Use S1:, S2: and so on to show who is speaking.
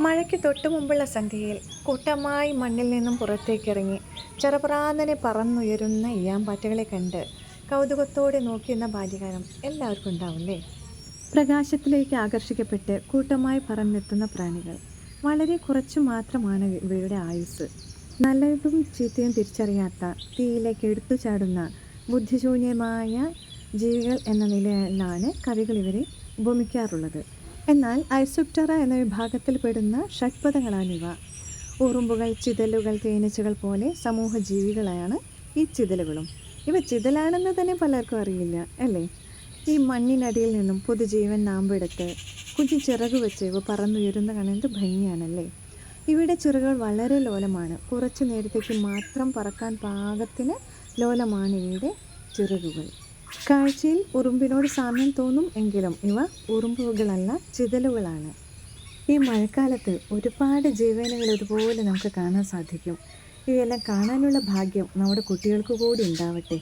S1: മഴയ്ക്ക് തൊട്ടു മുമ്പുള്ള സന്ധ്യയിൽ കൂട്ടമായി മണ്ണിൽ നിന്നും പുറത്തേക്കിറങ്ങി ചെറുപ്രാന്തനെ പറന്നുയരുന്ന ഈയാമ്പാറ്റകളെ കണ്ട് കൗതുകത്തോടെ നോക്കിയെന്ന ബാല്യകാലം എല്ലാവർക്കും ഉണ്ടാവില്ലേ? പ്രകാശത്തിലേക്ക് ആകർഷിക്കപ്പെട്ട് കൂട്ടമായി പറന്നെത്തുന്ന പ്രാണികൾ വളരെ കുറച്ചു മാത്രമാണ് ഇവയുടെ ആയുസ്. നല്ലതും ചീത്തയും തിരിച്ചറിയാത്ത തീയിലേക്ക് എടുത്തു ചാടുന്ന ബുദ്ധിശൂന്യമായ ജീവികൾ എന്ന നിലയിലാണ് കവികൾ ഇവരെ ഉപമിക്കാറുള്ളത്. എന്നാൽ ഐസോപ്റ്ററ എന്ന വിഭാഗത്തിൽപ്പെടുന്ന ഷഡ്പദങ്ങളാണിവ. ഉറുമ്പുകൾ, ചിതലുകൾ, തേനീച്ചകൾ പോലെ സമൂഹ ജീവികളാണ് ഈ ചിതലുകളും. ഇവ ചിതലാണെന്ന് തന്നെ പലർക്കും അറിയില്ല, അല്ലേ? ഈ മണ്ണിനടിയിൽ നിന്നും പുതുജീവൻ നാമ്പെടുത്ത് കുഞ്ഞു ചിറക് വെച്ച് ഇവ പറന്നുയരുന്ന കാണുന്നത് ഭംഗിയാണല്ലേ? ഇവയുടെ ചിറകുകൾ വളരെ ലോലമാണ്. കുറച്ചു നേരത്തേക്ക് മാത്രം പറക്കാൻ പാകത്തിന് ലോലമാണ് ഇവയുടെ ചിറകുകൾ. കാഴ്ചയിൽ ഉറുമ്പിനോട് സാമ്യം തോന്നും എങ്കിലും ഇവ ഉറുമ്പുകളല്ല, ചിതലുകളാണ്. ഈ മഴക്കാലത്ത് ഒരുപാട് ജീവനുകൾ ഇതുപോലെ നമുക്ക് കാണാൻ സാധിക്കും. ഇവയെല്ലാം കാണാനുള്ള ഭാഗ്യം നമ്മുടെ കുട്ടികൾക്ക് കൂടി ഉണ്ടാവട്ടെ.